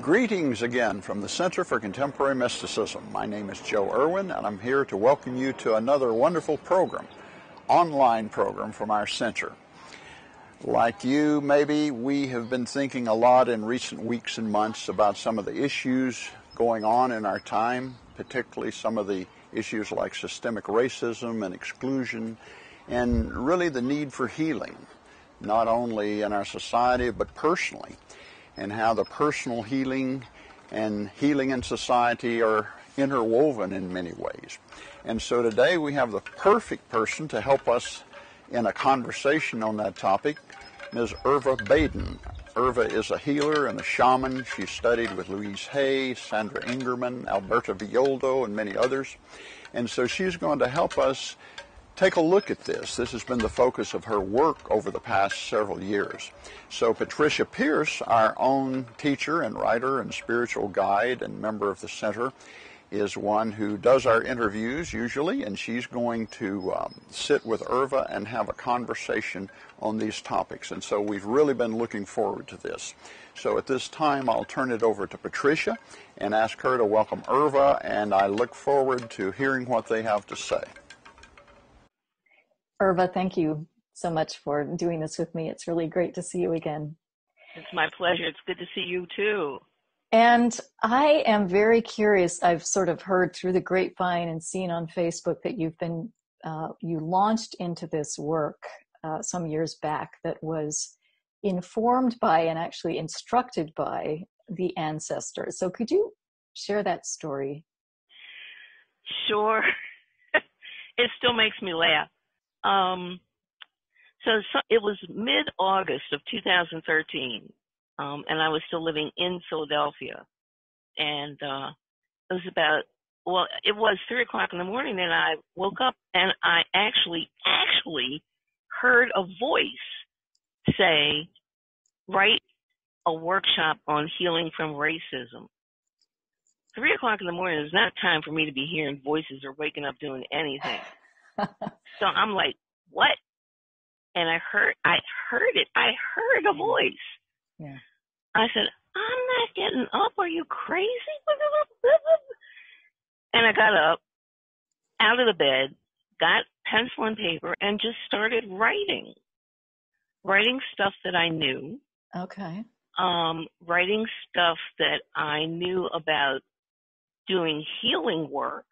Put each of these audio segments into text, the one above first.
Greetings again from the Center for Contemporary Mysticism. My name is Joe Irwin, and I'm here to welcome you to another wonderful program, online program from our center. Like you, maybe, we have been thinking a lot in recent weeks and months about some of the issues going on in our time, particularly some of the issues like systemic racism and exclusion, and really the need for healing, not only in our society but personally, and how the personal healing and healing in society are interwoven in many ways. And so today we have the perfect person to help us in a conversation on that topic, Ms. Erva Baden. Erva is a healer and a shaman. She studied with Louise Hay, Sandra Ingerman, Alberta Villoldo, and many others. And so she's going to help us take a look at this. This has been the focus of her work over the past several years. So Patricia Pierce, our own teacher and writer and spiritual guide and member of the center, is one who does our interviews usually, and she's going to sit with Erva and have a conversation on these topics. And so we've really been looking forward to this. So at this time, I'll turn it over to Patricia and ask her to welcome Erva, and I look forward to hearing what they have to say. Erva, thank you so much for doing this with me. It's really great to see you again. It's my pleasure. It's good to see you too. And I am very curious. I've sort of heard through the grapevine and seen on Facebook that you've been, you launched into this work some years back that was informed by and actually instructed by the ancestors. So could you share that story? Sure. It still makes me laugh. So it was mid-August of 2013, and I was still living in Philadelphia. And it was 3 o'clock in the morning, and I woke up, and I actually heard a voice say, write a workshop on healing from racism. 3 o'clock in the morning is not time for me to be hearing voices or waking up doing anything. So I'm like, what? And I heard it. I heard a voice. Yeah. I said, I'm not getting up. Are you crazy? And I got up, out of the bed, got pencil and paper, and just started writing. Writing stuff that I knew. Okay. Writing stuff that I knew about doing healing work.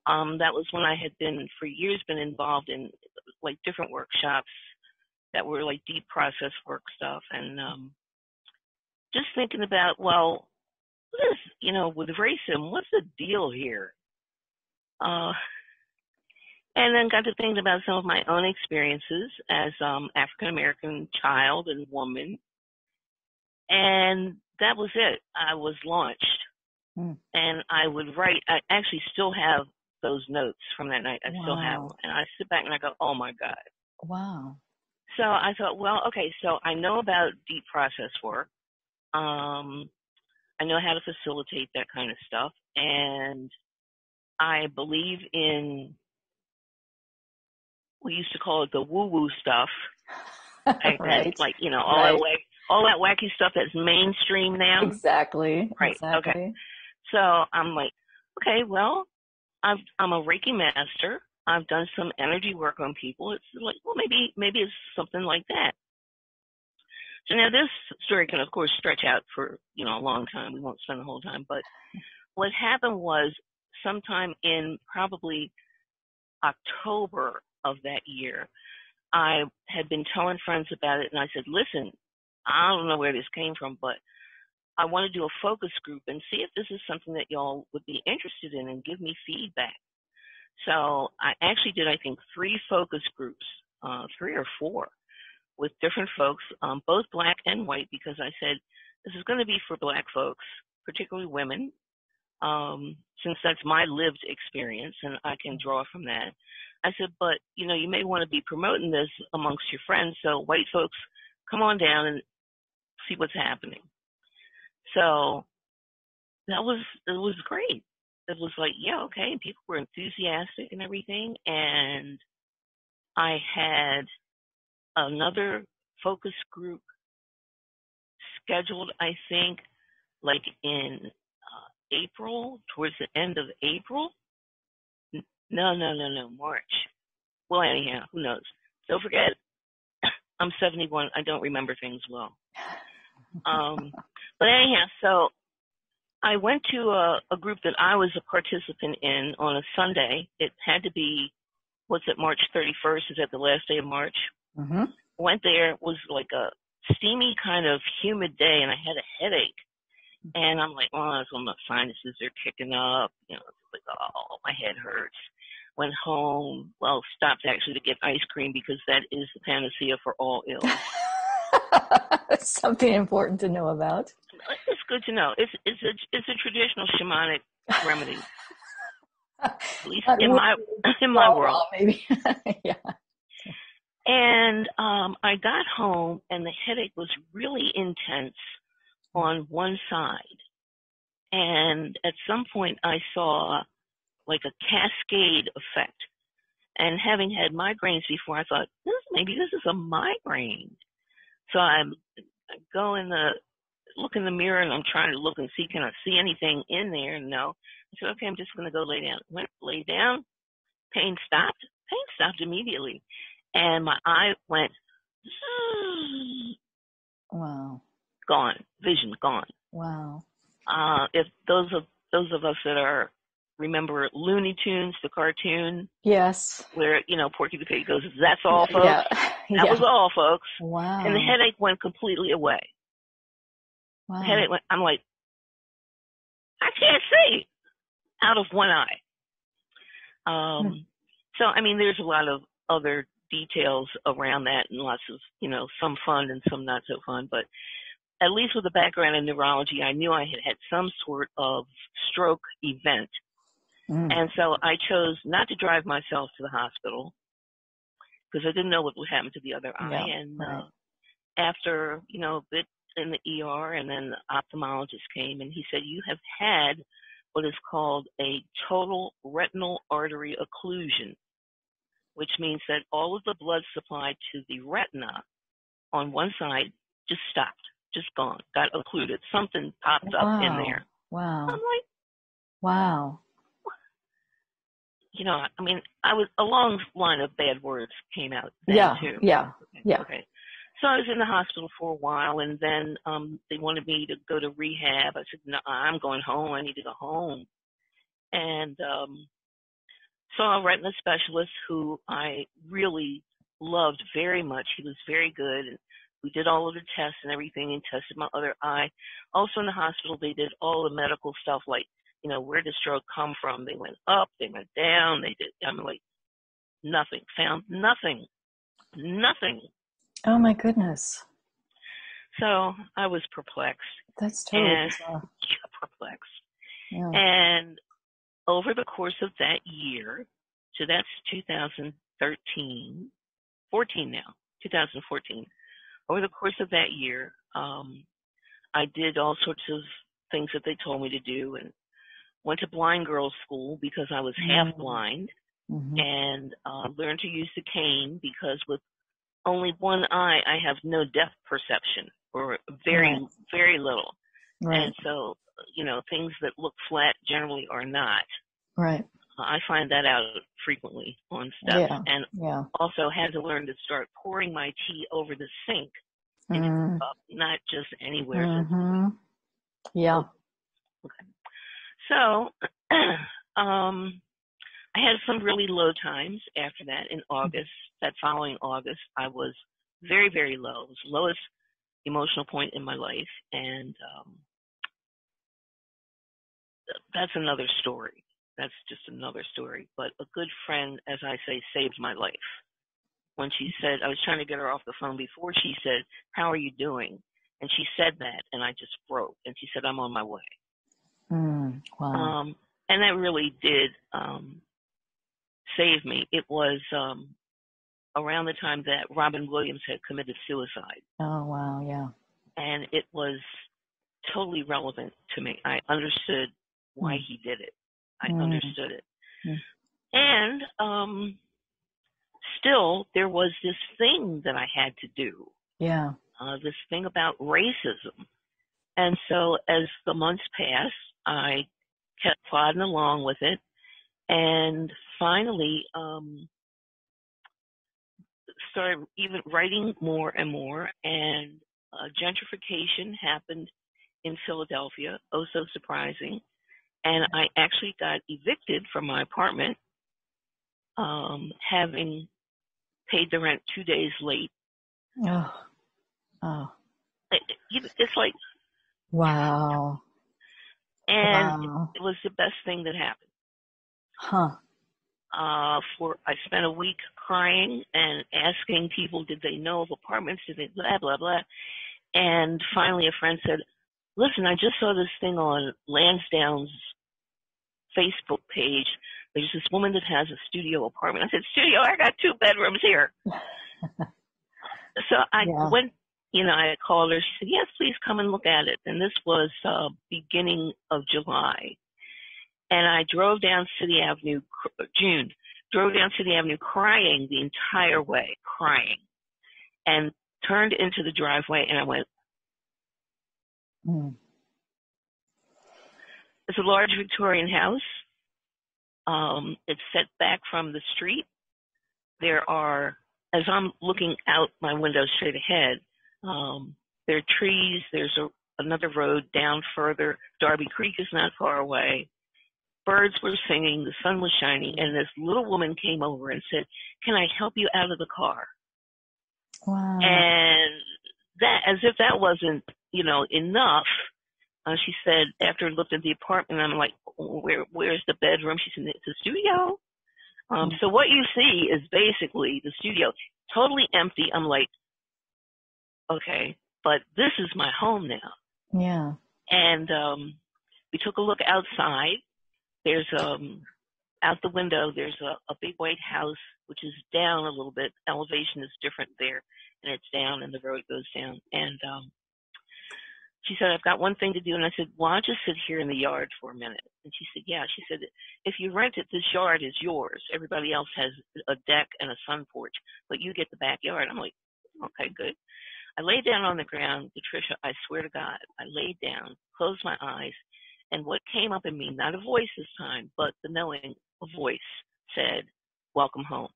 That was when I had been, for years, been involved in like different workshops that were like deep process work stuff, and just thinking about, well, what is, with racism, what's the deal here? And then got to thinking about some of my own experiences as African American child and woman, and that was it. I was launched, and I would write. I actually still have those notes from that night. I still have them. And I sit back and I go, oh my God. Wow. So I thought, well, okay, so I know about deep process work. I know how to facilitate that kind of stuff. And I believe in, we used to call it the woo-woo stuff. Right. Like, all that wacky stuff that's mainstream now. Exactly. Right. Exactly. Okay. So I'm like, okay, well, I'm a Reiki master. I've done some energy work on people. It's like, well, maybe it's something like that. So now this story can, of course, stretch out for, a long time. We won't spend the whole time. But what happened was sometime in probably October of that year, I had been telling friends about it, and I said, listen, I don't know where this came from, but I want to do a focus group and see if this is something that y'all would be interested in and give me feedback. So I actually did, I think, 3 focus groups, 3 or 4, with different folks, both black and white, because I said, this is going to be for black folks, particularly women, since that's my lived experience and I can draw from that. I said, but, you may want to be promoting this amongst your friends, so white folks, come on down and see what's happening. So it was great. It was like, yeah, okay. And people were enthusiastic and everything. And I had another focus group scheduled, I think, like in April, towards the end of April. No, March. Well, anyhow, who knows? Don't forget, I'm 71. I don't remember things well. But anyhow, so I went to a group that I was a participant in on a Sunday. It had to be, March 31st? Is that the last day of March? Mm-hmm. Went there. It was like a steamy kind of humid day, and I had a headache. And I'm like, oh, that's when my sinuses are kicking up. You know, it's like, oh, my head hurts. Went home. Well, stopped actually to get ice cream because that is the panacea for all ills. Something important to know about. It's good to know. It's a traditional shamanic remedy. At least in my world. Maybe. Yeah. And I got home, and the headache was really intense on one side. And at some point, I saw like a cascade effect. And having had migraines before, I thought, maybe this is a migraine. So I go look in the mirror, and I'm trying to look and see, can I see anything in there? And no. I said, okay, I'm just going to go lay down. Went, lay down. Pain stopped. Pain stopped immediately. And my eye went, wow. Gone. Vision gone. Wow. If those of us that remember Looney Tunes, the cartoon. Yes. Where, Porky the Pig goes, that's all, folks. Yeah. That was all, folks. Wow. And the headache went completely away. Wow. The headache went, I'm like, I can't see out of one eye. So, I mean, there's a lot of other details around that and lots of, some fun and some not so fun. But at least with a background in neurology, I knew I had some sort of stroke event. And so I chose not to drive myself to the hospital because I didn't know what would happen to the other eye. Yeah, and right. After, a bit in the ER, and then the ophthalmologist came, and he said, you have had what is called a total retinal artery occlusion, which means that all of the blood supply to the retina on one side just stopped, just gone, got occluded. Something popped up in there. Wow. I'm like, wow. I mean, a long line of bad words came out then, too. Yeah. Okay. So I was in the hospital for a while, and then they wanted me to go to rehab. I said, no, I'm going home. I need to go home. And saw a retina specialist who I really loved very much. He was very good, and we did all of the tests and everything and tested my other eye. Also in the hospital, they did all the medical stuff like, where did stroke come from? They went up, they went down, I'm like, nothing, found nothing. Oh my goodness. So I was perplexed. That's totally bizarre. Perplexed. Yeah. And over the course of that year, so that's 2014 now. Over the course of that year, I did all sorts of things that they told me to do, and went to blind girls' school because I was half blind, and learned to use the cane because with only one eye, I have no depth perception, or very, very little. Right. And so, things that look flat generally are not. Right. I find that out frequently on stuff. Yeah. And also had to learn to start pouring my tea over the sink into a cup, not just anywhere. Yeah. Okay. So, I had some really low times after that in August. That following August, I was very, very low. It was the lowest emotional point in my life. And that's another story. That's just another story. But a good friend, as I say, saved my life. When she said, I was trying to get her off the phone before she said, how are you doing? And she said that, and I just broke. And she said, I'm on my way. Wow. And that really did save me. It was around the time that Robin Williams had committed suicide. Oh, wow, yeah. And it was totally relevant to me. I understood why he did it. I understood it. And still, there was this thing that I had to do. Yeah. This thing about racism. And so as the months passed, I kept plodding along with it, and finally started even writing more and more, and gentrification happened in Philadelphia, oh so surprising, and I actually got evicted from my apartment, having paid the rent 2 days late. Oh, oh, It's like, wow, and wow, it was the best thing that happened. huh? I spent a week crying and asking people, did they know of apartments? Did they blah blah blah? And finally, a friend said, "Listen, I just saw this thing on Lansdowne's Facebook page. There's this woman that has a studio apartment." I said, "Studio? I got 2 bedrooms here." So I went, I called her. She said, "Yes, please come and look at it." And this was beginning of July. And I drove down City Avenue, drove down City Avenue crying the entire way, crying, and turned into the driveway, and I went, It's a large Victorian house. It's set back from the street. There are, as I'm looking out my window straight ahead, there are trees. There's another road down further. Darby Creek is not far away. Birds were singing. The sun was shining. And this little woman came over and said, "Can I help you out of the car?" Wow. And that, as if that wasn't, enough, she said, after I looked at the apartment, I'm like, where's the bedroom? She said, "It's a studio." So what you see is basically the studio, totally empty. I'm like, okay, but this is my home now. Yeah. And we took a look outside. There's out the window, there's a big white house, which is down a little bit. Elevation is different there, and it's down, and the road goes down. And she said, "I've got one thing to do." And I said, "Well, I'll just sit here in the yard for a minute." And she said, "Yeah." She said, "If you rent it, this yard is yours. Everybody else has a deck and a sun porch, but you get the backyard." I'm like, okay, good. I laid down on the ground, Patricia, I swear to God, I laid down, closed my eyes, and what came up in me, not a voice this time, but the knowing, a voice said, "Welcome home."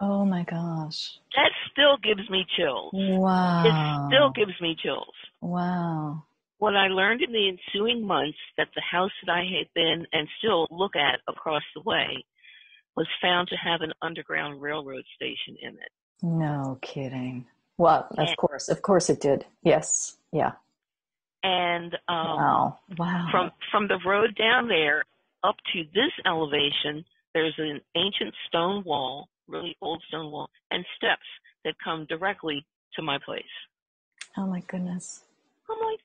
Oh my gosh. That still gives me chills. Wow. It still gives me chills. Wow. What I learned in the ensuing months, that the house that I had been and still look at across the way was found to have an underground railroad station in it. No kidding. Well, of course it did. Yes. Yeah. And Wow. from the road down there up to this elevation, there's an ancient stone wall, really old stone wall, and steps that come directly to my place. Oh my goodness. I'm like,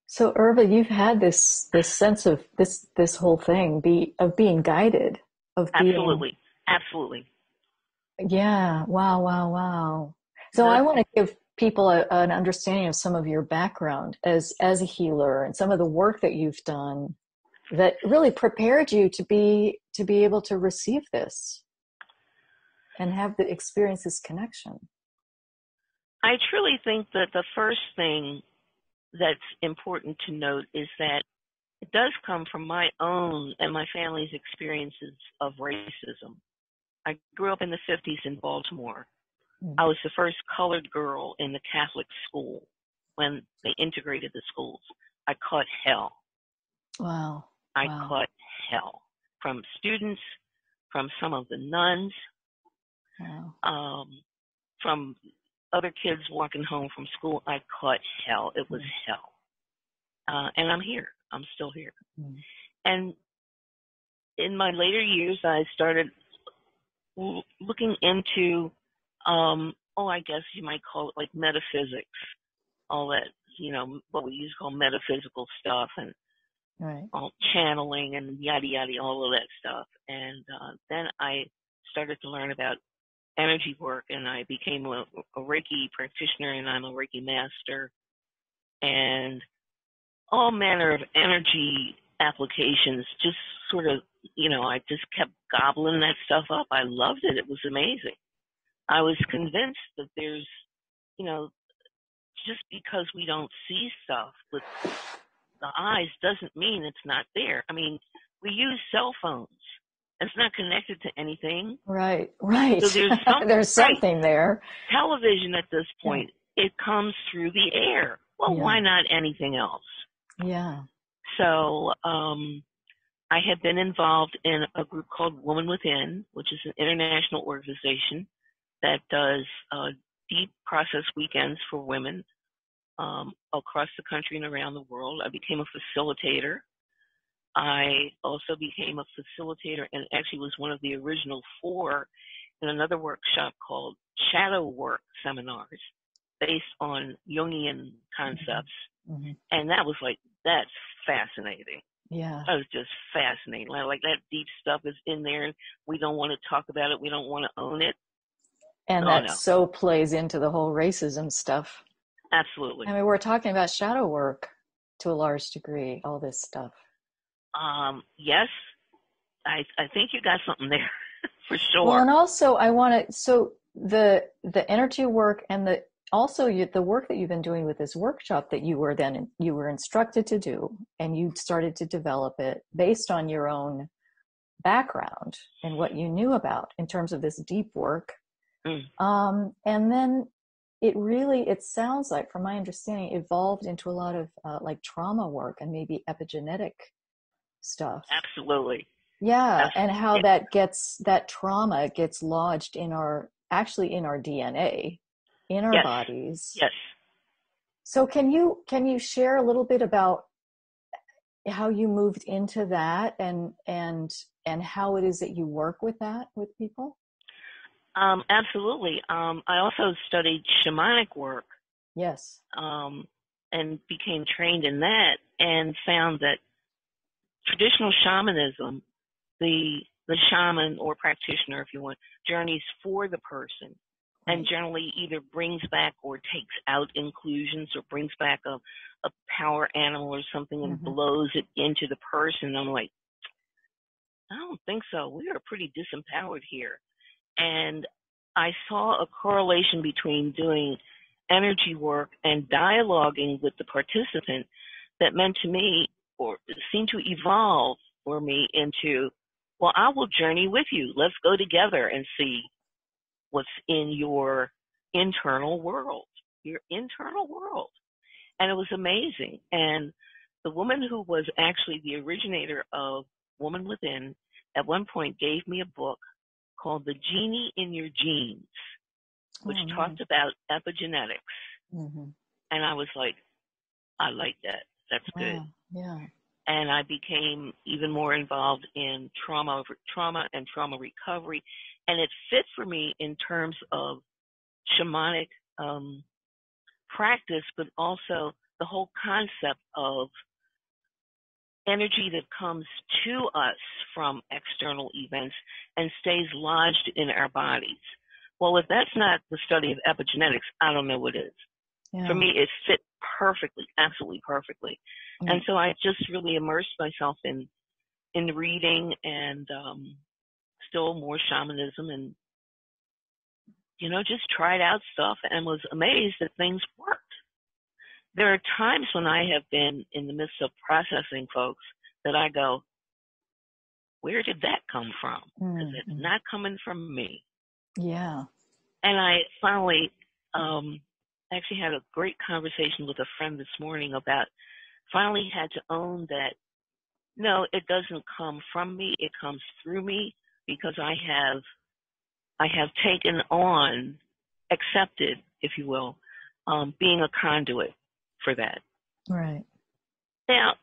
so Erva, you've had this sense of this whole thing of being guided, of absolutely. Absolutely. Yeah. Wow. So I want to give people an understanding of some of your background as a healer and some of the work that you've done that really prepared you to be able to receive this and experience this connection. I truly think that the first thing that's important to note is that it does come from my own and my family's experiences of racism. I grew up in the 50s in Baltimore. I was the first colored girl in the Catholic school when they integrated the schools. I caught hell. Wow. I caught hell from students, from some of the nuns, from other kids walking home from school. I caught hell. It was hell. And I'm here. I'm still here. And in my later years, I started looking into, I guess you might call it like metaphysics, all that, what we used to call metaphysical stuff, and all channeling and yada yada, all of that stuff. And then I started to learn about energy work, and I became a Reiki practitioner, and I'm a Reiki master, and all manner of energy applications. Just sort of, I just kept gobbling that stuff up. I loved it. It was amazing. I was convinced that there's, just because we don't see stuff with the eyes doesn't mean it's not there. I mean, we use cell phones. It's not connected to anything. Right. So there's There's right. something there. Television at this point, it comes through the air. Well, why not anything else? Yeah. So I have been involved in a group called Woman Within, which is an international organization that does deep process weekends for women across the country and around the world. I became a facilitator. I also became a facilitator and actually was one of the original 4 in another workshop called Shadow Work Seminars based on Jungian concepts. Mm-hmm. And that was like, that's fascinating. Yeah. That was just fascinating. Like that deep stuff is in there. We don't want to talk about it. We don't want to own it. And so plays into the whole racism stuff. Absolutely. I mean, we're talking about shadow work to a large degree, all this stuff. Yes, I think you got something there for sure. Well, and also I want to, so the energy work and the work that you've been doing with this workshop that you were instructed to do, and you started to develop it based on your own background and what you knew about in terms of this deep work. And then it sounds like, from my understanding, evolved into a lot of like trauma work and maybe epigenetic stuff. Absolutely. Yeah. And how that trauma gets lodged in our DNA, in our bodies. Yes. So can you share a little bit about how you moved into that and how it is that you work with that with people? Absolutely. I also studied shamanic work. Yes. And became trained in that and found that traditional shamanism, the shaman or practitioner, if you want, journeys for the person and generally either brings back or takes out inclusions or brings back a power animal or something and blows it into the person. I'm like, I don't think so. We are pretty disempowered here. And I saw a correlation between doing energy work and dialoguing with the participant that meant to me, or seemed to evolve for me into, well, I will journey with you. Let's go together and see what's in your internal world, And it was amazing. And the woman who was actually the originator of Woman Within at one point gave me a book called The Genie in Your Genes, which talked about epigenetics. And I was like, I like that. That's good. Yeah. And I became even more involved in trauma and trauma recovery. And it fit for me in terms of shamanic practice, but also the whole concept of energy that comes to us from external events and stays lodged in our bodies. Well, if that's not the study of epigenetics, I don't know what is. Yeah. For me, it fit perfectly, absolutely perfectly. And so I just really immersed myself in reading and still more shamanism and, just tried out stuff and was amazed that things worked. There are times when I have been in the midst of processing folks that I go, where did that come from? Because it's not coming from me. Yeah. And I finally actually had a great conversation with a friend this morning about finally had to own that, no, it doesn't come from me. It comes through me because I have taken on, accepted, if you will, being a conduit for that. Right. Now,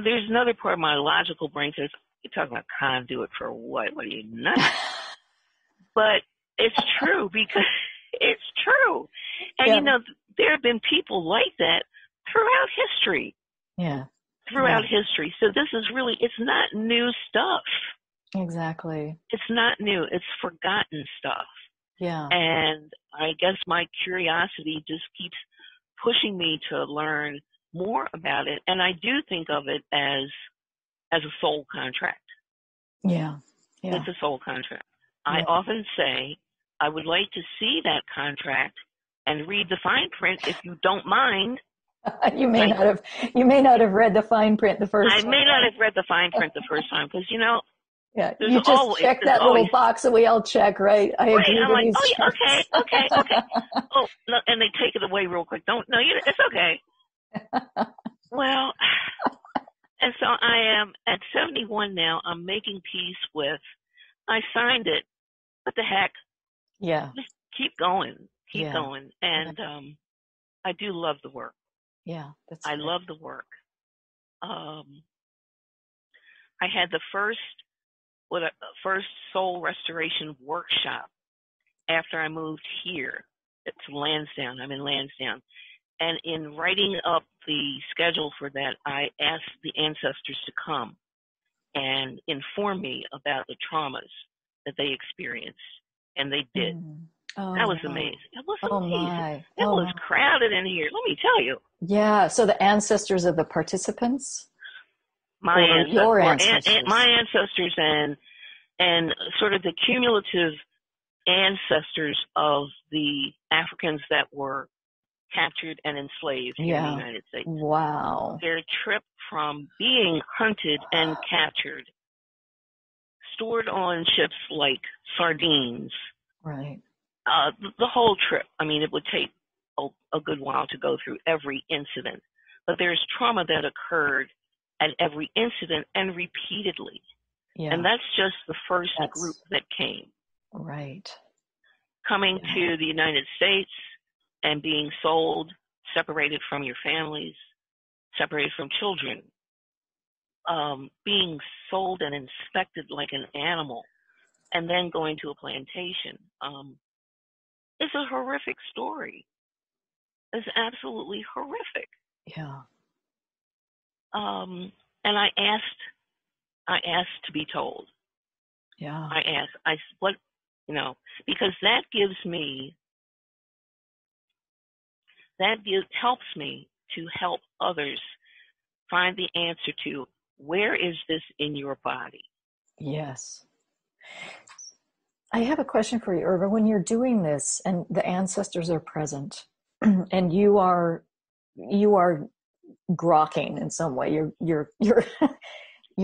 there's another part of my logical brain says, you're talking about conduit for what? What are you, nuts? But it's true because it's true. And, there have been people like that throughout history. Yeah. Throughout history. So this is really, it's not new stuff. Exactly. It's not new. It's forgotten stuff. Yeah. And I guess my curiosity just keeps pushing me to learn more about it. And I do think of it as a soul contract. Yeah. Yeah. It's a soul contract. Yeah. I often say I would like to see that contract and read the fine print if you don't mind. You may not have read the fine print the first time. I may not have read the fine print the first time because, yeah, you just check that little box that we all check, right? I agree. I'm like, okay. Oh, no, and they take it away real quick. It's okay. Well, and so I am at 71 now. I'm making peace with. I signed it. What the heck? Yeah. Just keep going, and I do love the work. Yeah, I love the work. I had the first soul restoration workshop after I moved here to Lansdowne. I'm in Lansdowne. And in writing up the schedule for that, I asked the ancestors to come and inform me about the traumas that they experienced. And they did. That was amazing. It was amazing. It was crowded in here, let me tell you. Yeah. So the ancestors of the participants? My ancestors and sort of the cumulative ancestors of the Africans that were captured and enslaved here in the United States. Wow. Their trip from being hunted and captured, stored on ships like sardines. Right. The whole trip. I mean, it would take a good while to go through every incident. But there's trauma that occurred at every incident and repeatedly. Yeah. And that's just the first group that came. Right. Coming to the United States and being sold, separated from your families, separated from children, being sold and inspected like an animal, and then going to a plantation. It's a horrific story. It's absolutely horrific. Yeah. And I asked to be told. Yeah. Because that helps me to help others find the answer to where is this in your body? Yes. I have a question for you, Erva. When you're doing this and the ancestors are present and you are grokking in some way, you're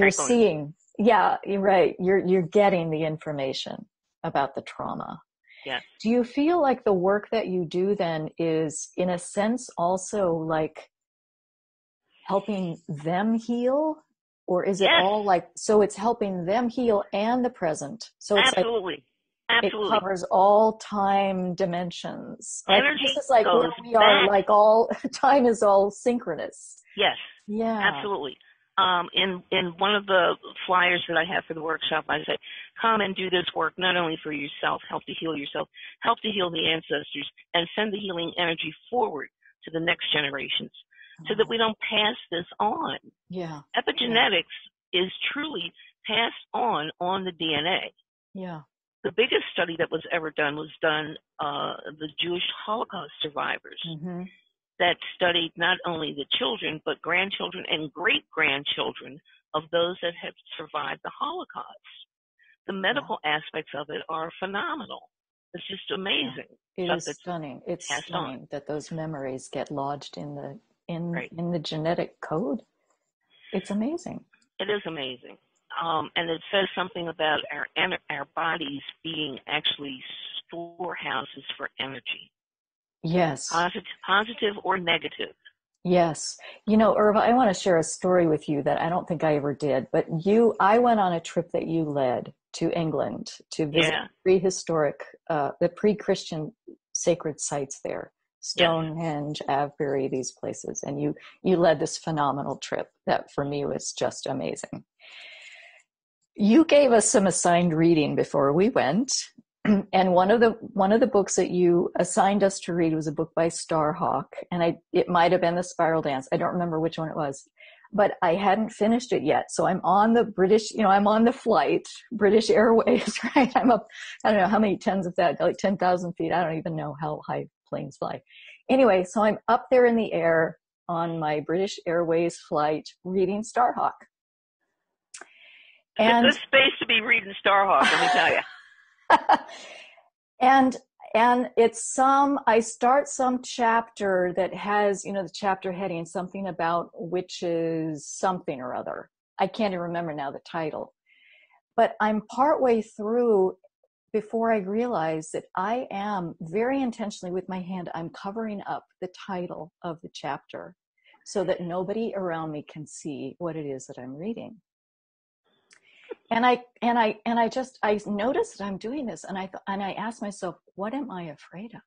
seeing, yeah, you're right. You're getting the information about the trauma. Yes. Do you feel like the work that you do then is in a sense also like helping them heal? Or is it all like, so it's helping them heal and the present? So it's absolutely. Absolutely. It covers all time dimensions. Energy this is like goes where we are, back. like all time is all synchronous. Yes. Yeah. Absolutely. In one of the flyers that I have for the workshop, I say, come and do this work not only for yourself, help to heal yourself, help to heal the ancestors, and send the healing energy forward to the next generations so that we don't pass this on. Yeah. Epigenetics is truly passed on the DNA. Yeah. The biggest study that was ever done was the Jewish Holocaust survivors that studied not only the children, but grandchildren and great-grandchildren of those that have survived the Holocaust. The medical aspects of it are phenomenal. It's just amazing. It is stunning. It's stunning that those memories get lodged in the genetic code. It's amazing. It is amazing. And it says something about our bodies being actually storehouses for energy. Yes. Positive or negative. Yes. Erva, I want to share a story with you that I don't think I ever did, but I went on a trip that you led to England to visit prehistoric, the pre-Christian sacred sites there. Stonehenge, Avebury, these places. And you led this phenomenal trip that for me was just amazing. You gave us some assigned reading before we went, and one of the books that you assigned us to read was a book by Starhawk, and it might have been The Spiral Dance. I don't remember which one it was, but I hadn't finished it yet. So I'm on the I'm on the flight, British Airways, right? I'm up, I don't know how many tens of that, like 10,000 feet. I don't even know how high planes fly. Anyway, so I'm up there in the air on my British Airways flight reading Starhawk. It's a good space to be reading Starhawk, let me tell you. And And I start some chapter that has, the chapter heading, something about witches, something or other. I can't even remember now the title. But I'm partway through before I realize that I am very intentionally with my hand, I'm covering up the title of the chapter so that nobody around me can see what it is that I'm reading. And I noticed that I'm doing this, and I asked myself, what am I afraid of?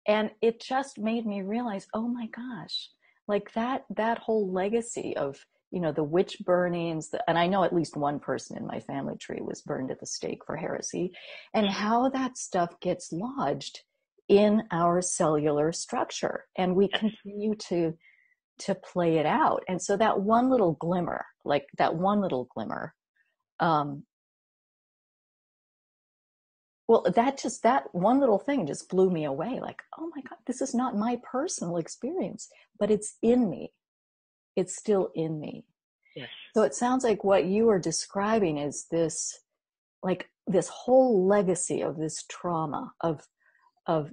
And it just made me realize, oh my gosh, like that whole legacy of, the witch burnings, and I know at least one person in my family tree was burned at the stake for heresy, and how that stuff gets lodged in our cellular structure, and we continue to play it out. And so that one little glimmer, well, that one little thing just blew me away. Like, oh my God, this is not my personal experience, but it's in me. It's still in me. Yes. So it sounds like what you are describing is this whole legacy of this trauma of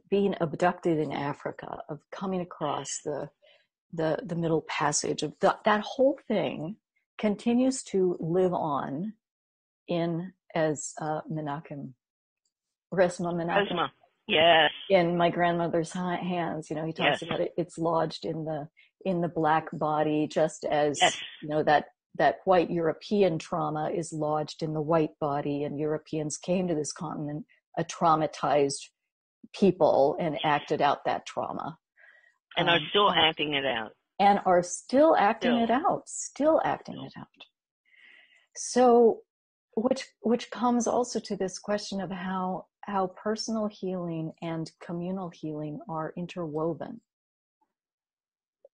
being abducted in Africa, of coming across the Middle Passage, of that whole thing continues to live on as Menachem. Resma Menachem. Yes. In my grandmother's hands, he talks about it. It's lodged in the black body, just as that white European trauma is lodged in the white body, and Europeans came to this continent a traumatized people and acted out that trauma, and are still acting it out, still acting it out. So, which comes also to this question of how personal healing and communal healing are interwoven.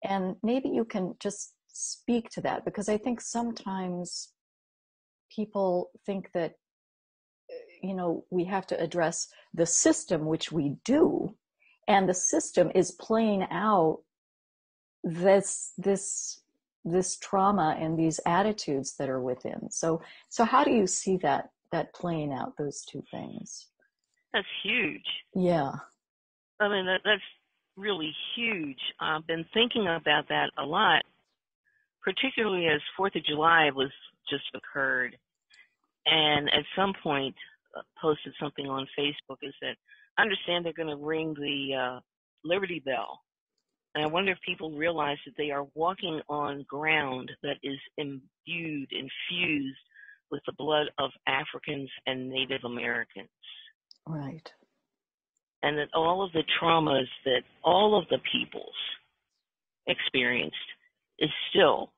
And maybe you can just speak to that, because I think sometimes people think that, we have to address the system, which we do, and the system is playing out this trauma and these attitudes that are within. So how do you see that playing out, those two things? That's huge. Yeah. I mean, that's really huge. I've been thinking about that a lot, particularly as 4th of July was just occurred. And at some point, posted something on Facebook and said, I understand they're going to ring the Liberty Bell. And I wonder if people realize that they are walking on ground that is infused with the blood of Africans and Native Americans. Right. And that all of the traumas that all of the peoples experienced is still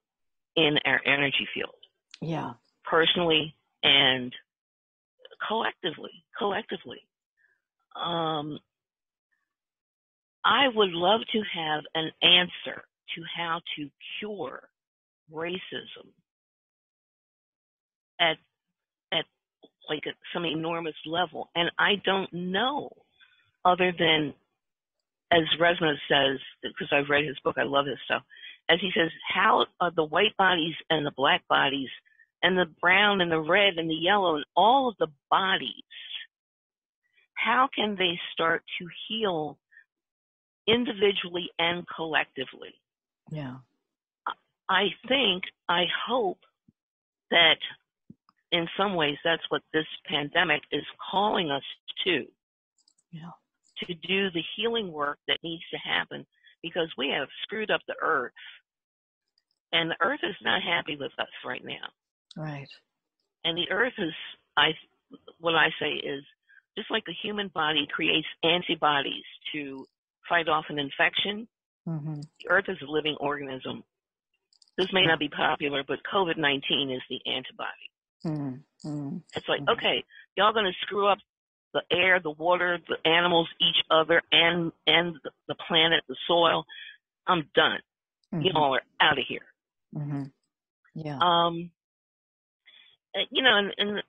in our energy field. Yeah. Personally and collectively. I would love to have an answer to how to cure racism at like some enormous level. And I don't know, other than, as Resma says, because I've read his book, I love his stuff, as he says, how are the white bodies and the black bodies and the brown and the red and the yellow and all of the bodies, how can they start to heal individually and collectively? Yeah. I hope that in some ways that's what this pandemic is calling us to. Yeah. To do the healing work that needs to happen, because we have screwed up the earth. And the earth is not happy with us right now. Right. And the earth is, what I say is, just like the human body creates antibodies to fight off an infection, the earth is a living organism. This may not be popular, but COVID-19 is the antibody. It's like, okay, y'all going to screw up the air, the water, the animals, each other, and the planet, the soil. I'm done. Y'all are out of here. Yeah. And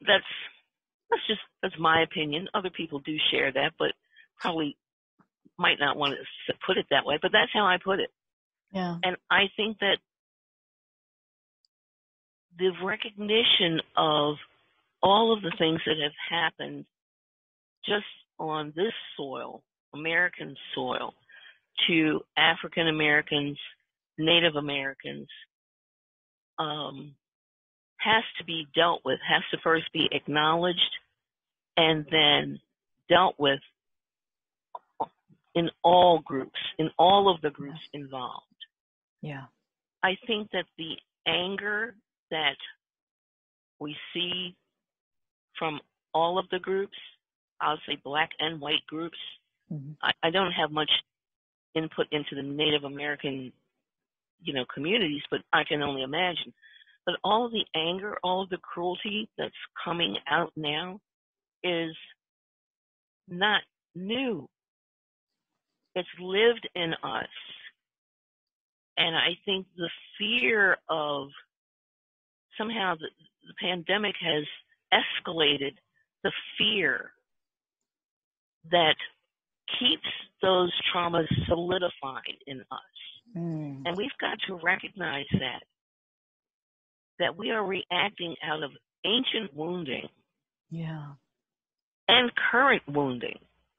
that's my opinion. Other people do share that, but probably might not want to put it that way. But that's how I put it. Yeah. And I think that the recognition of all of the things that have happened just on this soil, American soil, to African Americans, Native Americans, has to be dealt with, has to first be acknowledged and then dealt with in all groups, in all of the groups involved. Yeah. I think that the anger that we see from all of the groups, I'll say black and white groups, Mm-hmm. I don't have much input into the Native American, communities, but I can only imagine. But all of the anger, all of the cruelty that's coming out now is not new. It's lived in us. And I think the fear of somehow the pandemic has escalated the fear that keeps those traumas solidified in us. Mm. And we've got to recognize that we are reacting out of ancient wounding. Yeah. And current wounding.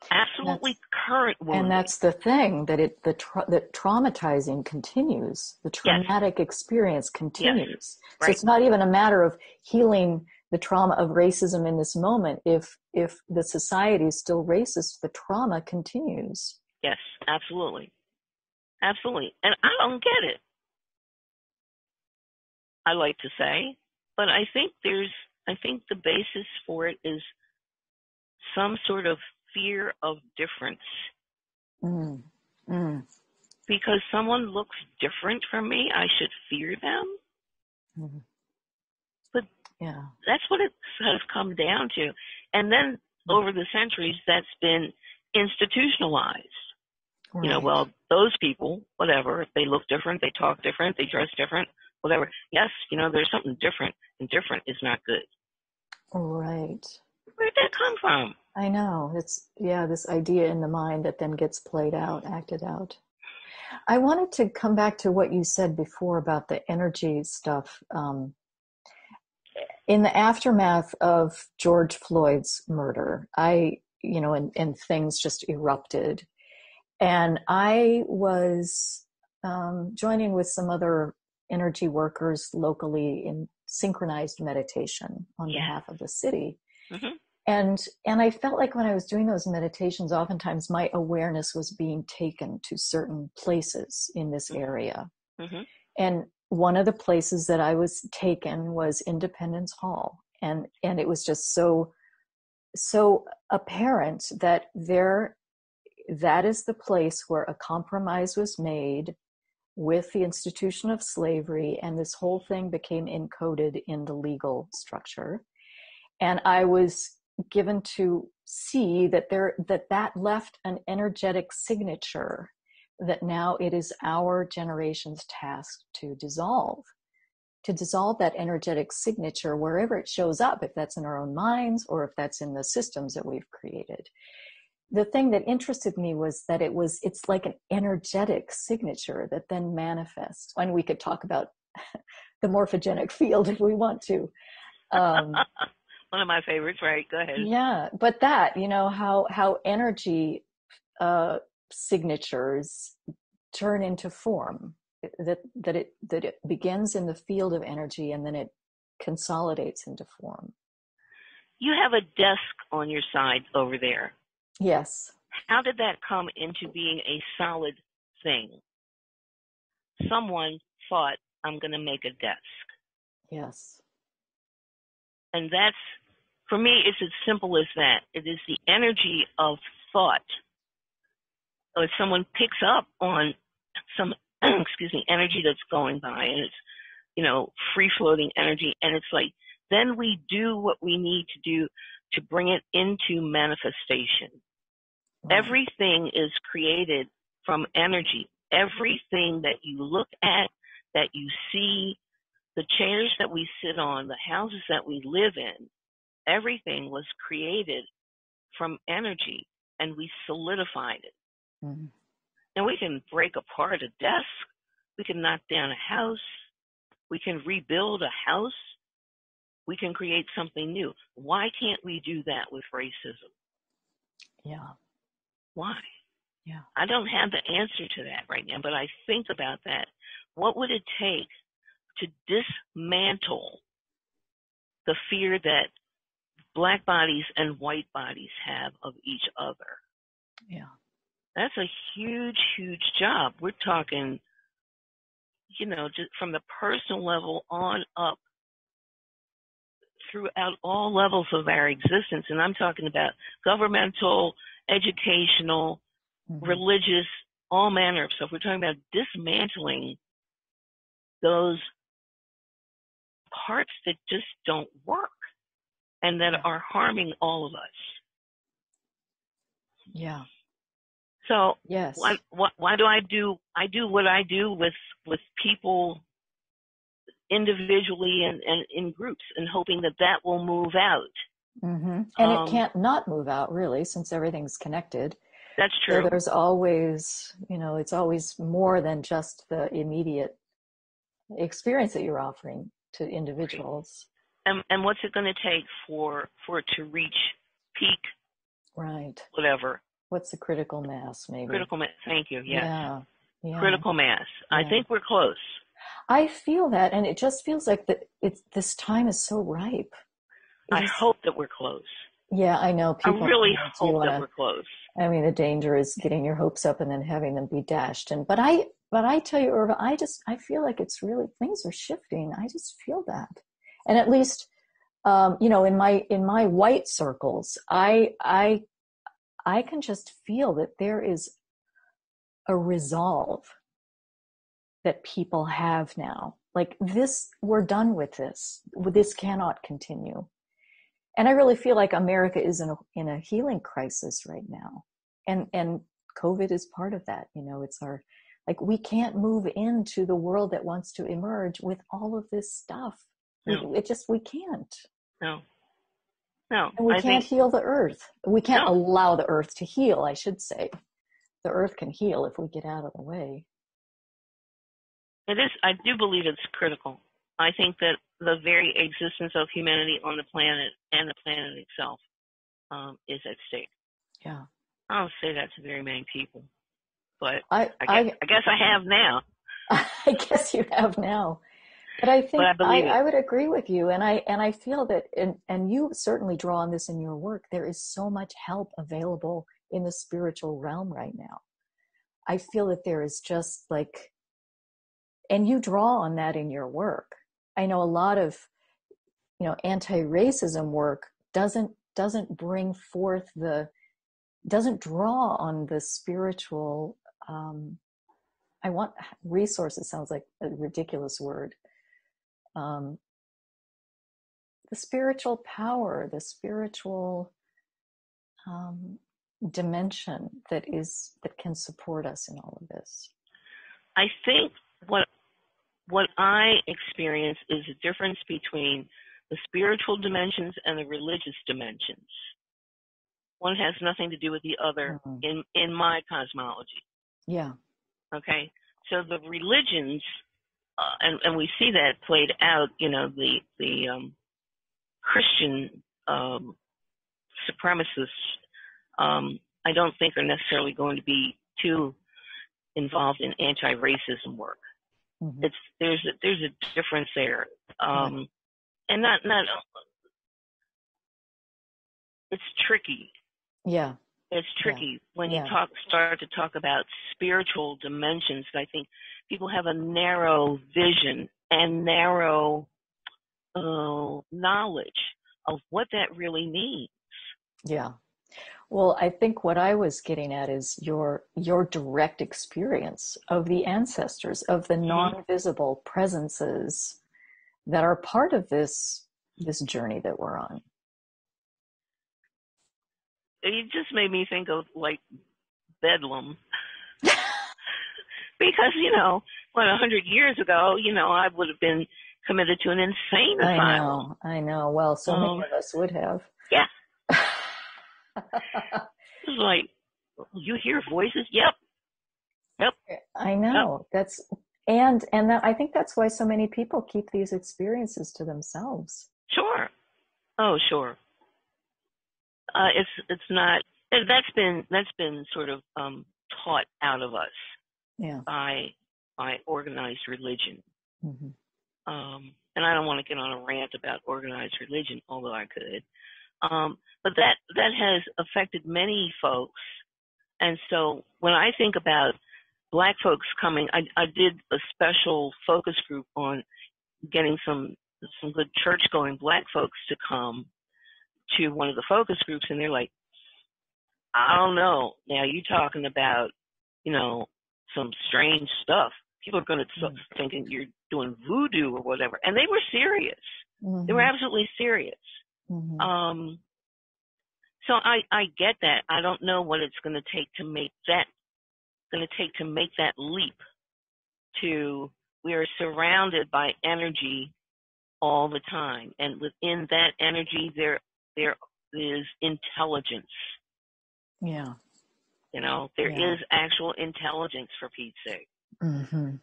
Absolutely current wounding. And that's the thing, that that traumatizing continues. The traumatic experience continues. Yes. So it's not even a matter of healing the trauma of racism in this moment. If the society is still racist, the trauma continues. Yes, absolutely. Absolutely. And I don't get it, I like to say. But I think the basis for it is some sort of fear of difference. Mm. Mm. Because someone looks different from me, I should fear them. Mm. But yeah, that's what it has come down to. And then over the centuries, that's been institutionalized. right. Well, those people, whatever, if they look different, they talk different, they dress different, whatever. Yes, there's something different, and different is not good. Right. Where'd that come from? I know. It's, this idea in the mind that then gets played out, acted out. I wanted to come back to what you said before about the energy stuff. In the aftermath of George Floyd's murder, and things just erupted. And I was joining with some other energy workers locally in synchronized meditation on behalf of the city. Mm-hmm. And I felt like when I was doing those meditations, oftentimes my awareness was being taken to certain places in this area. Mm-hmm. And one of the places that I was taken was Independence Hall. And it was just so apparent that that is the place where a compromise was made with the institution of slavery, and this whole thing became encoded in the legal structure. And I was given to see that left an energetic signature that now it is our generation's task to dissolve that energetic signature wherever it shows up, if that's in our own minds or if that's in the systems that we've created. The thing that interested me was that it's like an energetic signature that then manifests. And we could talk about the morphogenic field if we want to. One of my favorites, right? Go ahead. Yeah, but that, how energy signatures turn into form, that it begins in the field of energy and then it consolidates into form. You have a desk on your side over there. Yes. How did that come into being a solid thing? Someone thought, I'm going to make a desk. Yes. And that's, for me, it's as simple as that. It is the energy of thought. So if someone picks up on some, energy that's going by, and it's, free-floating energy, and it's like, then we do what we need to do to bring it into manifestation. Right. Everything is created from energy. Everything that you look at, that you see, the chairs that we sit on, the houses that we live in, everything was created from energy, and we solidified it. Mm-hmm. And we can break apart a desk. We can knock down a house. We can rebuild a house. We can create something new. Why can't we do that with racism? Yeah. Why? Yeah. I don't have the answer to that right now, but I think about that. What would it take to dismantle the fear that black bodies and white bodies have of each other? Yeah. That's a huge, huge job. We're talking, just from the personal level on up throughout all levels of our existence. And I'm talking about governmental, educational, religious, all manner of stuff. We're talking about dismantling those parts that just don't work and that are harming all of us. Yeah. So yes. why do I do what I do with people individually and in groups, and hoping that will move out. And it can't not move out, really, since everything's connected. That's true. So there's always, it's always more than just the immediate experience that you're offering to individuals. And what's it going to take for it to reach peak? Right. Whatever. What's the critical mass, maybe? Critical mass. Thank you. Yes. Yeah. Critical mass. Yeah. I think we're close. I feel that, and it just feels like this time is so ripe. I hope that we're close. Yeah, I know. People I really hope that we're close. I mean, the danger is getting your hopes up and then having them be dashed. But I tell you, Erva, I feel like it's really, things are shifting. I just feel that. And at least, in my white circles, I can just feel that there is a resolve that people have now. Like this, we're done with this. This cannot continue. And I really feel like America is in a healing crisis right now. And COVID is part of that. It's we can't move into the world that wants to emerge with all of this stuff. No. We can't. No. And we can't heal the earth. We can't allow the earth to heal, I should say. The earth can heal if we get out of the way. It is. I do believe it's critical. I think that the very existence of humanity on the planet and the planet itself is at stake. Yeah. I don't say that to very many people, but I guess I have now. I guess you have now. But I think I would agree with you, and I feel that, and you certainly draw on this in your work. There is so much help available in the spiritual realm right now. I feel that there is just and you draw on that in your work. I know a lot of, anti-racism work doesn't bring forth doesn't draw on the spiritual. Resources sounds like a ridiculous word. The spiritual power, the spiritual dimension that can support us in all of this. I think what I experience is a difference between the spiritual dimensions and the religious dimensions. One has nothing to do with the other in my cosmology. Yeah. Okay. So the religions, and we see that played out, the Christian supremacists, I don't think are necessarily going to be too involved in anti-racism work. Mm-hmm. There's a difference there, and not it's tricky. Yeah, it's tricky when you start to talk about spiritual dimensions. I think people have a narrow vision and narrow knowledge of what that really means. Yeah. Well, I think what I was getting at is your direct experience of the ancestors, of the non-visible presences that are part of this journey that we're on. It just made me think of Bedlam. Because, 100 years ago, I would have been committed to an insane asylum. I know. Well, so many of us would have. Yeah. It's you hear voices? Yep. I know. Yep. And I think that's why so many people keep these experiences to themselves. Sure. Oh, sure. It's not And that's been sort of taught out of us by organized religion. Mm-hmm. And I don't want to get on a rant about organized religion, although I could. But that has affected many folks. And so when I think about Black folks coming, I did a special focus group on getting some good church-going Black folks to come to one of the focus groups, and they're like, I don't know. Now you're talking about, some strange stuff. People are going to start thinking you're doing voodoo or whatever. And they were serious. Mm-hmm. They were absolutely serious. Mm-hmm. So I get that. I don't know what it's going to take to make that leap to, we are surrounded by energy all the time. And within that energy, there is intelligence. Yeah. There is actual intelligence, for Pete's sake. Mm-hmm.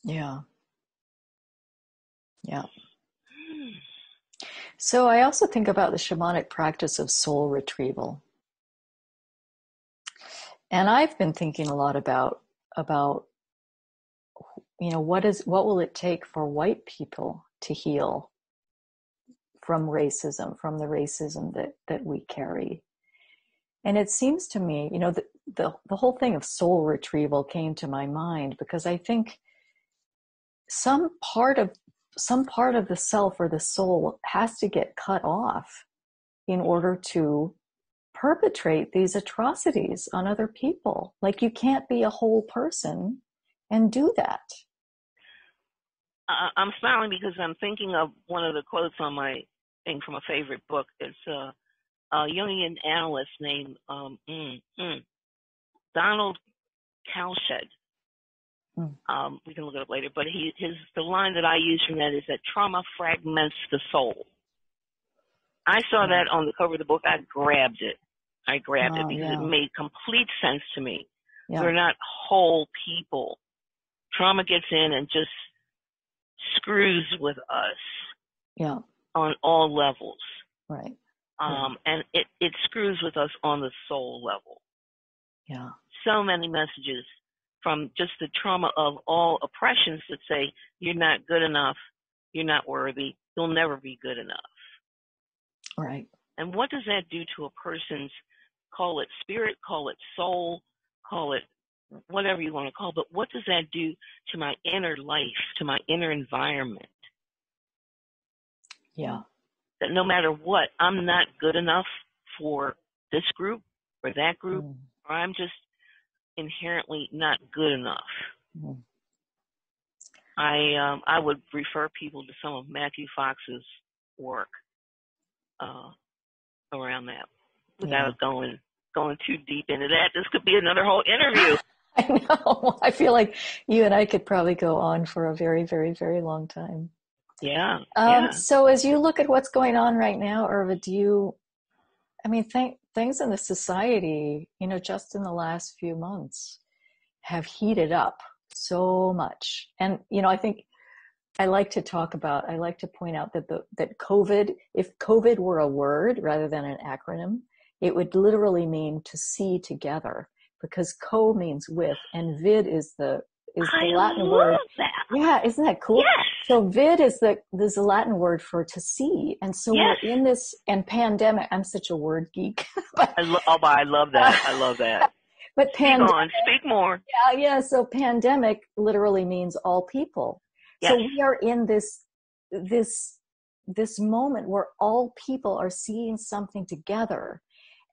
Yeah. Yeah. So I also think about the shamanic practice of soul retrieval. And I've been thinking a lot about what will it take for white people to heal from racism, from the racism that we carry. And it seems to me, the whole thing of soul retrieval came to my mind because I think some part of the self or the soul has to get cut off in order to perpetrate these atrocities on other people. Like, you can't be a whole person and do that. I'm smiling because I'm thinking of one of the quotes on my thing from a favorite book. It's a Jungian analyst named Donald Kalshed. We can look it up later, but the line that I use from that is that trauma fragments the soul. I saw that on the cover of the book. I grabbed it because it made complete sense to me. Yeah. We're not whole people. Trauma gets in and just screws with us on all levels. Right. And it screws with us on the soul level. Yeah. So many messages from just the trauma of all oppressions that say, you're not good enough, you're not worthy, you'll never be good enough. Right. And what does that do to a person's, call it spirit, call it soul, call it whatever you want to call it, but what does that do to my inner life, to my inner environment? Yeah. That no matter what, I'm not good enough for this group or that group, or I'm just inherently not good enough. I would refer people to some of Matthew Fox's work around that without going too deep into that. This could be another whole interview. I know. I feel like you and I could probably go on for a very, very, very long time. Yeah. So as you look at what's going on right now, Erva, things in the society, just in the last few months have heated up so much. And, I think I like to point out that COVID, if COVID were a word rather than an acronym, it would literally mean to see together, because co means with, and vid is the Latin word. That. Yeah, isn't that cool? Yes. So vid is the Latin word for to see. And so we're in this, and pandemic, I'm such a word geek. I love that. I love that. But speak more. Yeah. So pandemic literally means all people. Yes. So we are in this moment where all people are seeing something together.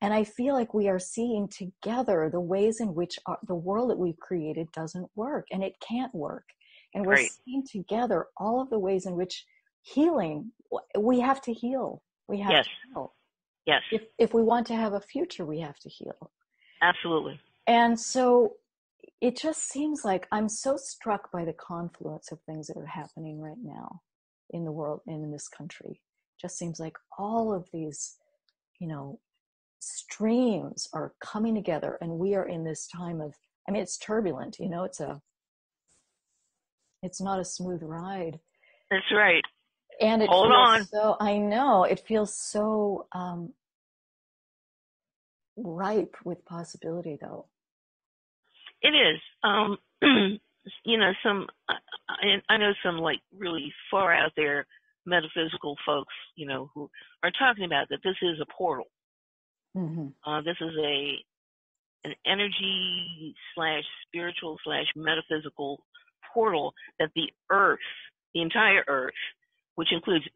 And I feel like we are seeing together the ways in which the world that we've created doesn't work, and it can't work. And we're seeing together all of the ways in which healing, we have to heal. We have to heal. Yes. If we want to have a future, we have to heal. Absolutely. And so it just seems like I'm so struck by the confluence of things that are happening right now in the world and in this country. It just seems like all of these, streams are coming together, and we are in this time of, it's turbulent, it's not a smooth ride. That's right. And I know it feels so ripe with possibility, though. It is. I know some like really far out there metaphysical folks, who are talking about that this is a portal. Mm-hmm. This is an energy / spiritual / metaphysical portal that the earth, the entire earth, which includes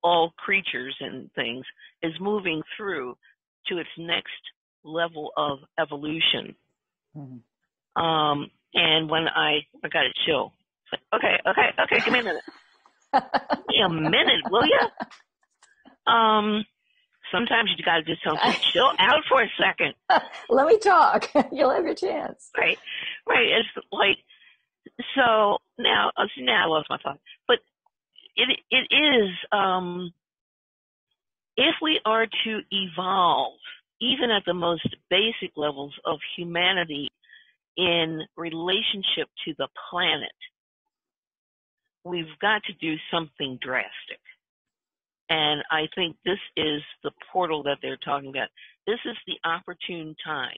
all creatures and things, is moving through to its next level of evolution. Mm-hmm. And when I got it chill. It's like, okay, give me a minute. Give me a minute, will you? Sometimes you got to just tell them, chill out for a second. Let me talk. You'll have your chance. Right. It's like, so now I lost my thought. But it is, if we are to evolve, even at the most basic levels of humanity in relationship to the planet, we've got to do something drastic. And I think this is the portal that they're talking about. This is the opportune time.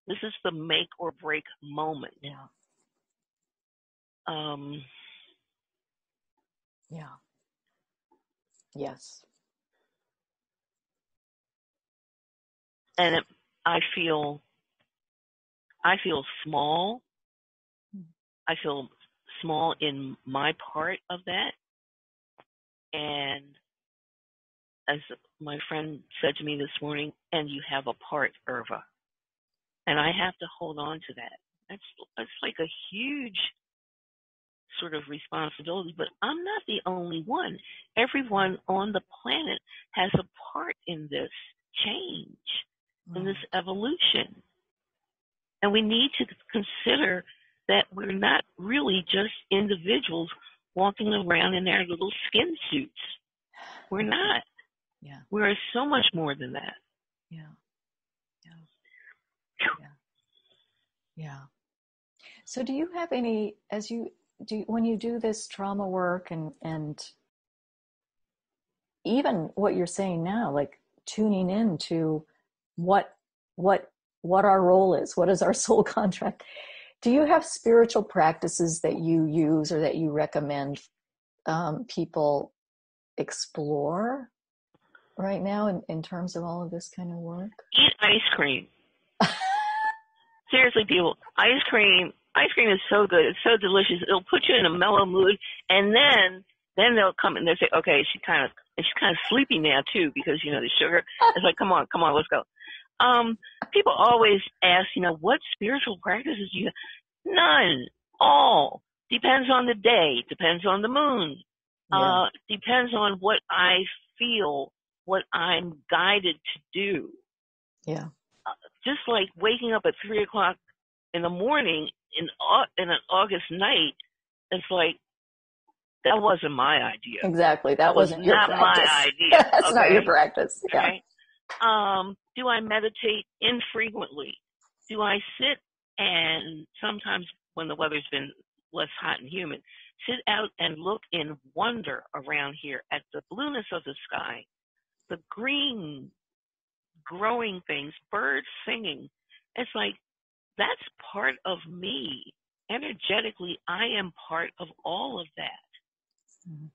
This is the make or break moment. Yeah. Yeah. Yes. And I feel small. I feel small in my part of that. And as my friend said to me this morning, and you have a part, Erva. And I have to hold on to that. That's like a huge sort of responsibility, but I'm not the only one. Everyone on the planet has a part in this change, in this evolution. And we need to consider that we're not really just individuals walking around in their little skin suits. We're not. Yeah. We're so much more than that. Yeah. So do you have any, when you do this trauma work and even what you're saying now, like tuning in to what our role is, what is our soul contract? Do you have spiritual practices that you use or that you recommend people explore right now in terms of all of this kind of work? Eat ice cream. Seriously, people, ice cream is so good. It's so delicious. It'll put you in a mellow mood, and then they'll come and they'll say, okay, she's kind of sleepy now too, because the sugar. It's like, come on, let's go. People always ask, what spiritual practices do you have? None. All depends on the day, depends on the moon, depends on what I feel, what I'm guided to do. Yeah. Just like waking up at 3:00 in the morning in an August night, it's like, that wasn't my idea. Exactly. That wasn't your practice. My idea. That's okay? not your practice. Yeah. Okay? Do I meditate infrequently? Do I sit and sometimes when the weather's been less hot and humid, sit out and look in wonder around here at the blueness of the sky, the green growing things, birds singing. It's like, that's part of me. Energetically, I am part of all of that. Mm-hmm.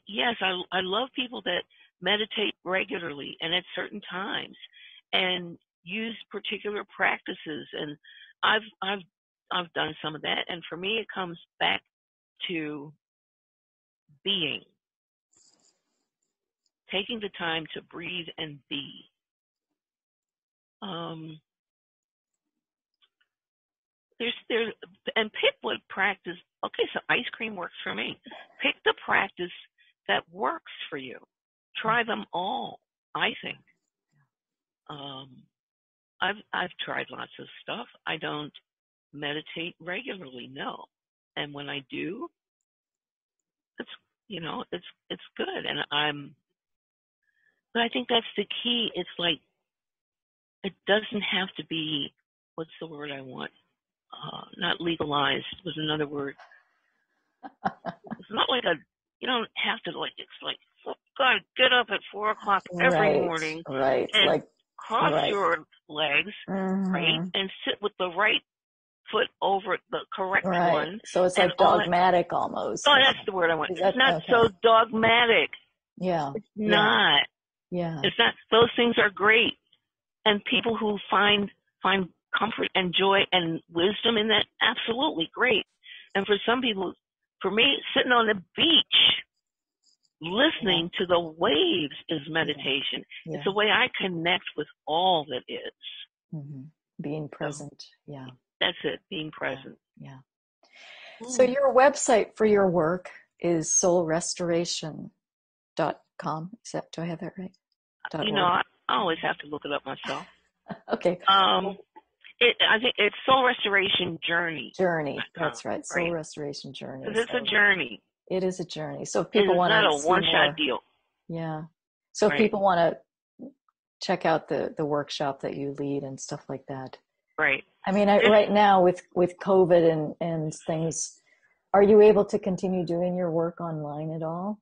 Yes, I love people that meditate regularly and at certain times and use particular practices. And I've done some of that. And for me, it comes back to being. Taking the time to breathe and be. And pick what practice. Okay, so ice cream works for me. Pick the practice that works for you. Try them all. I think. I've tried lots of stuff. I don't meditate regularly, no. And when I do, it's good. But I think that's the key. It's like, it doesn't have to be, what's the word I want? Not legalized was another word. It's not like you don't have to, like, it's like, got to get up at 4 o'clock every morning and like cross your legs, right, and sit with the right foot over the correct one. So it's like dogmatic almost. Oh, that's the word I want. It's not so dogmatic. Yeah. It's not. Yeah. It's not. Those things are great. And people who find comfort and joy and wisdom in that, absolutely great. And for some people, for me, sitting on the beach, listening to the waves is meditation. Yeah. It's the way I connect with all that is. Mm-hmm. Being present. Yeah. That's it, being present. Yeah. So your website for your work is soulrestoration.com. Do I have that right? I always have to look it up myself. Okay. I think it's Soul Restoration Journey. That's right. Soul Restoration Journey. Because it's a journey. It is a journey. So if people want to, it's not a one-shot deal. Yeah. So if people want to check out the workshop that you lead and stuff like that. Right. I mean, right now with COVID and things, are you able to continue doing your work online at all?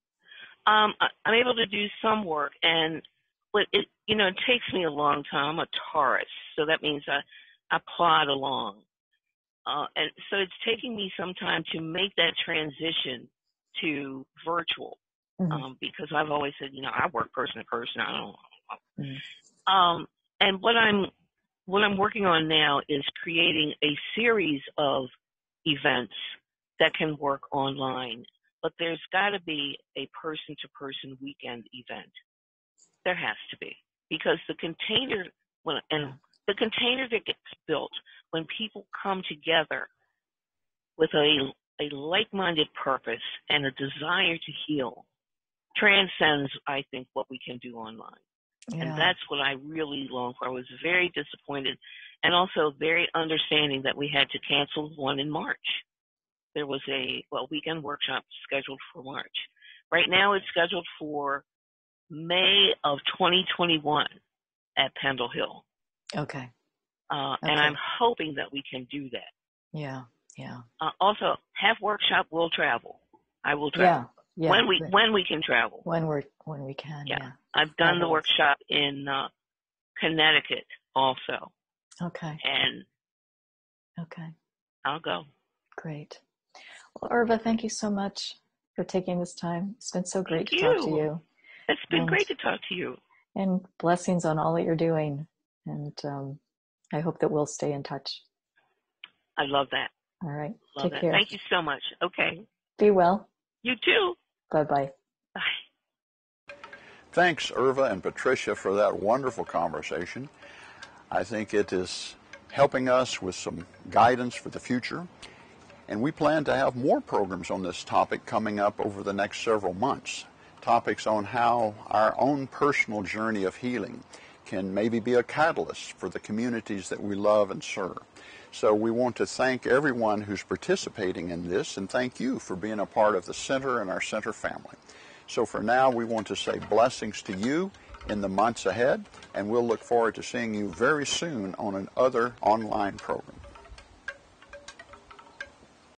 I'm able to do some work, but it takes me a long time. I'm a Taurus, so that means I plod along. And so it's taking me some time to make that transition to virtual, because I've always said, I work person to person. I don't know. And what I'm working on now is creating a series of events that can work online, but there's got to be a person-to-person weekend event. There has to be, because the container that gets built when people come together with a like-minded purpose and a desire to heal transcends, I think, what we can do online. Yeah. And that's what I really long for. I was very disappointed and also very understanding that we had to cancel one in March. There was a weekend workshop scheduled for March. Right now it's scheduled for May of 2021 at Pendle Hill. Okay. And I'm hoping that we can do that. Yeah. Also, have workshop, we'll travel. I will travel. Yeah. When we can travel. When we can. Yeah. I've done the workshop in Connecticut also. Okay. And I'll go. Great. Well, Erva, thank you so much for taking this time. It's been so great to talk to you. It's been great to talk to you. And blessings on all that you're doing. And I hope that we'll stay in touch. I love that. All right. Take care. Thank you so much. Okay. Be well. You too. Bye-bye. Bye. Thanks, Erva and Patricia, for that wonderful conversation. I think it is helping us with some guidance for the future. And we plan to have more programs on this topic coming up over the next several months. Topics on how our own personal journey of healing can maybe be a catalyst for the communities that we love and serve. So we want to thank everyone who's participating in this, and thank you for being a part of the Center and our Center family. So for now, we want to say blessings to you in the months ahead, and we'll look forward to seeing you very soon on another online program.